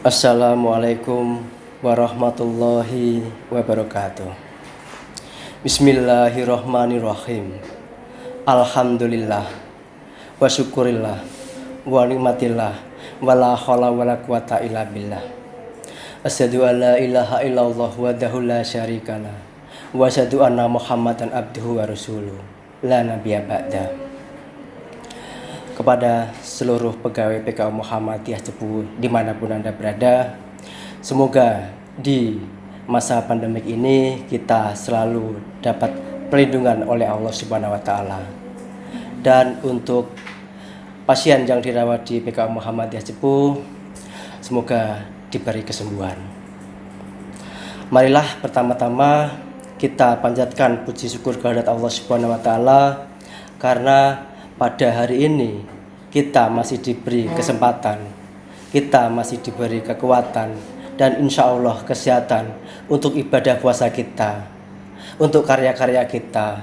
Assalamualaikum warahmatullahi wabarakatuh. Bismillahirrahmanirrahim. Alhamdulillah wa syukurillah wa nikmatillah wa la haula wa la quwata illa billah. Asyhadu an la ilaha illallah wahdahu la syarikalah wa asyhadu anna Muhammadan abduhu wa rasuluh la nabiyya ba'da. Kepada seluruh pegawai PKU Muhammadiyah Cepu dimanapun Anda berada, semoga di masa pandemik ini kita selalu dapat perlindungan oleh Allah Subhanahu wa Ta'ala. Dan untuk pasien yang dirawat di PKU Muhammadiyah Cepu, semoga diberi kesembuhan. Marilah pertama-tama kita panjatkan puji syukur kehadirat Allah Subhanahu wa Ta'ala, karena pada hari ini kita masih diberi kesempatan, kita masih diberi kekuatan, dan insya Allah kesehatan untuk ibadah puasa kita, untuk karya-karya kita,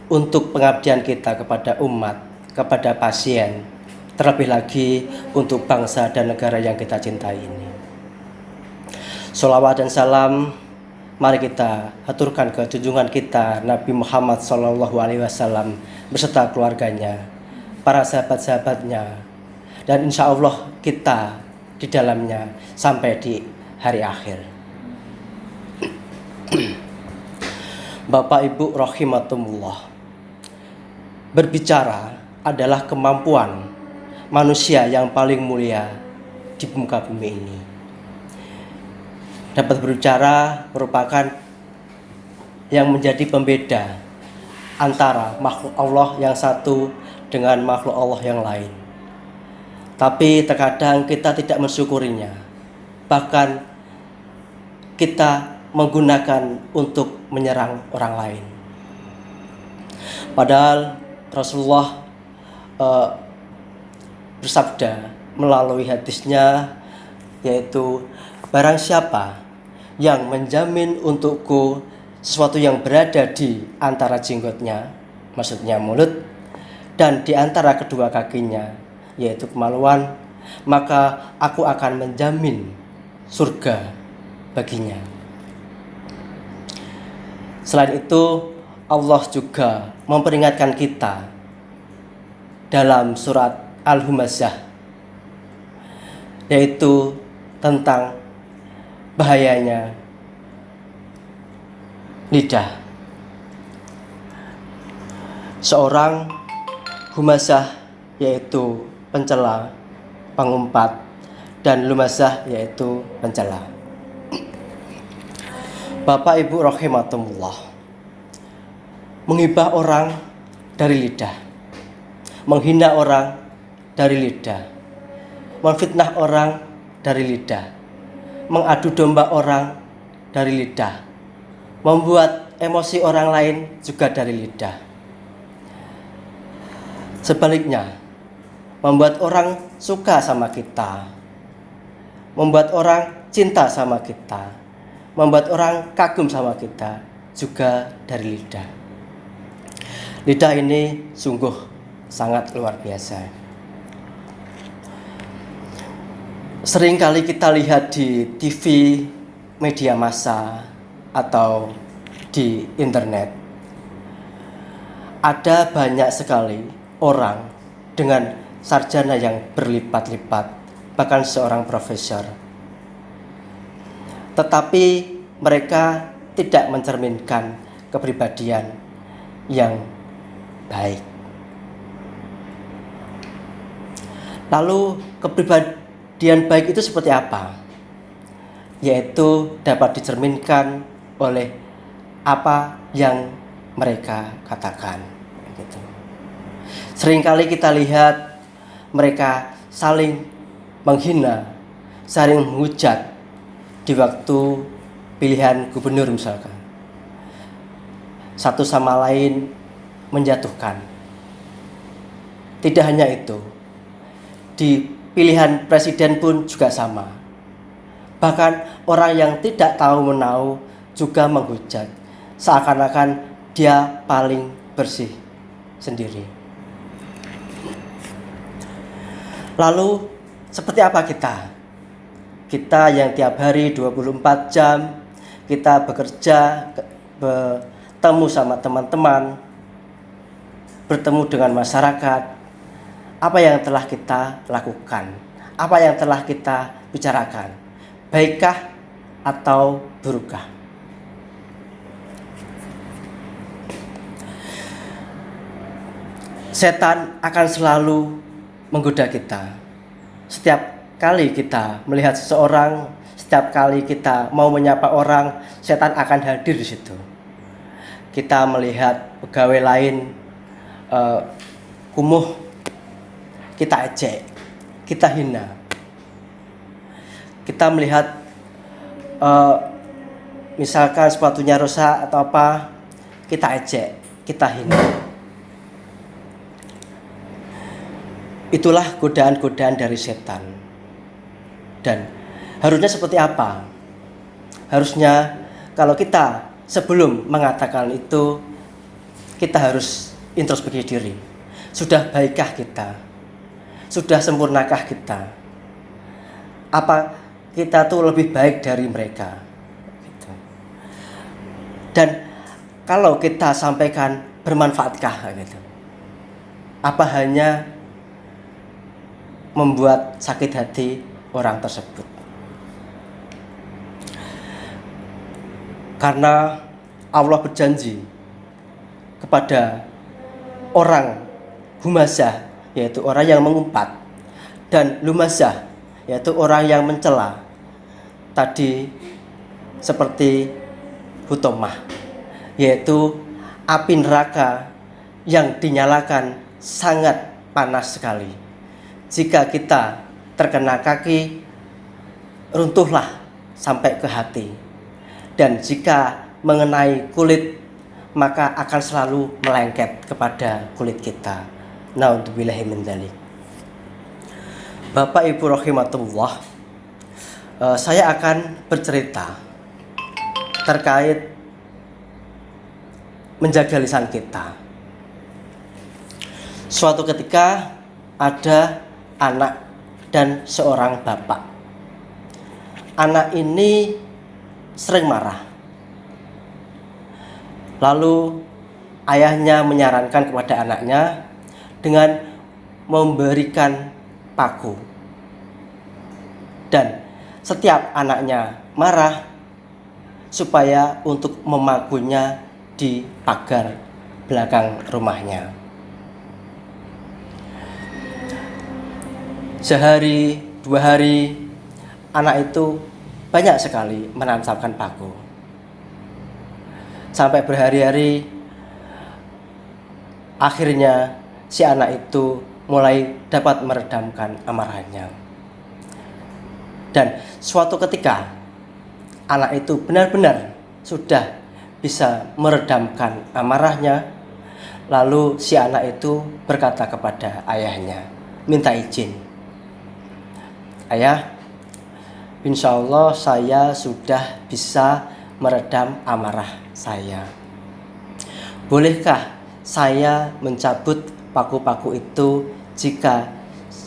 untuk pengabdian kita kepada umat, kepada pasien, terlebih lagi untuk bangsa dan negara yang kita cintai ini. Sholawat dan salam mari kita haturkan ke junjungan kita Nabi Muhammad SAW beserta keluarganya, para sahabat-sahabatnya, dan insya Allah kita di dalamnya sampai di hari akhir. Bapak Ibu rahimakumullah, berbicara adalah kemampuan manusia yang paling mulia di muka bumi ini. Dapat berbicara merupakan yang menjadi pembeda antara makhluk Allah yang satu dengan makhluk Allah yang lain. Tapi terkadang kita tidak mensyukurinya, bahkan kita menggunakan untuk menyerang orang lain. Padahal Rasulullah bersabda melalui hadisnya, yaitu barang siapa yang menjamin untukku sesuatu yang berada di antara jenggotnya, maksudnya mulut, dan di antara kedua kakinya, yaitu kemaluan, maka aku akan menjamin surga baginya. Selain itu, Allah juga memperingatkan kita dalam surat Al-Humazah, yaitu tentang bahayanya lidah. Seorang humazah yaitu pencela, pengumpat, dan lumazah yaitu pencela. Bapak Ibu rahimakumullah, menghibah orang dari lidah, menghina orang dari lidah, memfitnah orang dari lidah, mengadu domba orang dari lidah, membuat emosi orang lain juga dari lidah. Sebaliknya, membuat orang suka sama kita, membuat orang cinta sama kita, membuat orang kagum sama kita juga dari lidah. Lidah ini sungguh sangat luar biasa. Seringkali kita lihat di TV, media massa, atau di internet, ada banyak sekali orang dengan sarjana yang berlipat-lipat, bahkan seorang profesor, tetapi mereka tidak mencerminkan kepribadian yang baik. Lalu kepribadian baik itu seperti apa? Yaitu dapat dicerminkan oleh apa yang mereka katakan. Gitu. Seringkali kita lihat mereka saling menghina, saling menghujat di waktu pilihan gubernur misalkan. Satu sama lain menjatuhkan. Tidak hanya itu, di pilihan presiden pun juga sama. Bahkan orang yang tidak tahu menahu juga menghujat, seakan-akan dia paling bersih sendiri. Lalu seperti apa kita Kita yang tiap hari 24 jam kita bekerja, bertemu sama teman-teman, bertemu dengan masyarakat, apa yang telah kita lakukan, apa yang telah kita bicarakan, baikkah atau burukkah? Setan akan selalu menggoda kita. Setiap kali kita melihat seseorang, setiap kali kita mau menyapa orang, setan akan hadir di situ. Kita melihat pegawai lain kumuh, kita ejek, kita hina. Kita melihat misalkan sepatunya rusak atau apa, kita ejek, kita hina. Itulah godaan-godaan dari setan. Dan harusnya seperti apa? Harusnya kalau kita sebelum mengatakan itu, kita harus introspeksi diri. Sudah baikkah kita? Sudah sempurnakah kita? Apa kita tuh lebih baik dari mereka? Dan kalau kita sampaikan bermanfaatkah gitu? Apa hanya membuat sakit hati orang tersebut? Karena Allah berjanji kepada orang humazah, yaitu orang yang mengumpat, dan lumazah, yaitu orang yang mencela. Tadi seperti hutomah, yaitu api neraka yang dinyalakan sangat panas sekali. Jika kita terkena kaki, runtuhlah sampai ke hati. Dan jika mengenai kulit, maka akan selalu melengket kepada kulit kita. Na'udzubillahi min dzalik. Bapak Ibu rahimatullah, saya akan bercerita terkait menjaga lisan kita. Suatu ketika ada anak dan seorang bapak. Anak ini sering marah. Lalu ayahnya menyarankan kepada anaknya dengan memberikan paku. Dan setiap anaknya marah, supaya untuk memakunya di pagar belakang rumahnya. Sehari, 2 hari, anak itu banyak sekali menancapkan paku. Sampai berhari-hari, akhirnya si anak itu mulai dapat meredamkan amarahnya. Dan suatu ketika, anak itu benar-benar sudah bisa meredamkan amarahnya. Lalu si anak itu berkata kepada ayahnya, minta izin. Ayah, insya Allah saya sudah bisa meredam amarah saya. Bolehkah saya mencabut paku-paku itu jika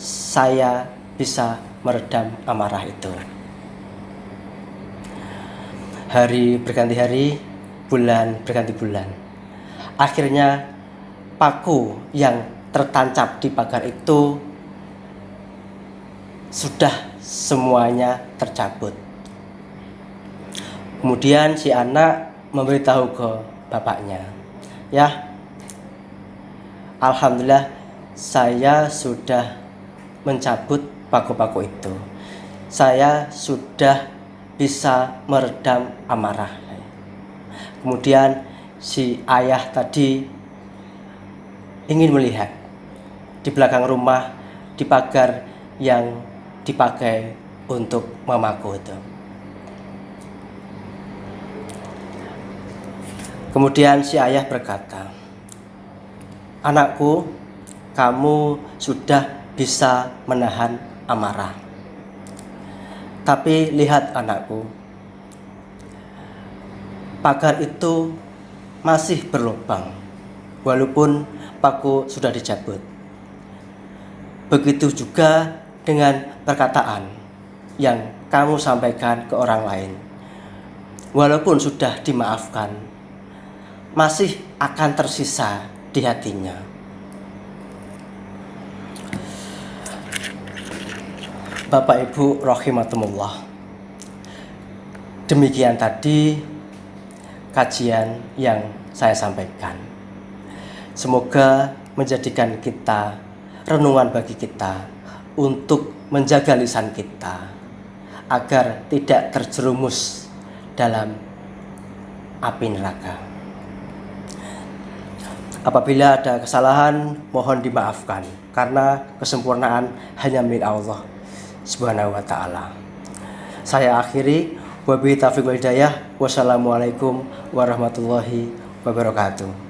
saya bisa meredam amarah itu? Hari berganti hari, bulan berganti bulan. Akhirnya paku yang tertancap di pagar itu sudah semuanya tercabut. Kemudian si anak memberitahu ke bapaknya, ya, alhamdulillah saya sudah mencabut paku-paku itu. Saya sudah bisa meredam amarah. Kemudian si ayah tadi ingin melihat di belakang rumah, di pagar yang dipakai untuk memaku itu. Kemudian si ayah berkata, anakku, kamu sudah bisa menahan amarah. Tapi lihat anakku, pagar itu masih berlubang walaupun paku sudah dicabut. Begitu juga dengan perkataan yang kamu sampaikan ke orang lain. Walaupun sudah dimaafkan, masih akan tersisa di hatinya. Bapak Ibu rahimakumullah. Demikian tadi kajian yang saya sampaikan. Semoga menjadikan kita renungan bagi kita untuk menjaga lisan kita agar tidak terjerumus dalam api neraka. Apabila ada kesalahan, mohon dimaafkan karena kesempurnaan hanya milik Allah Subhanahu wa taala. Saya akhiri, wabillahi taufiq wal hidayah. Wassalamualaikum warahmatullahi wabarakatuh.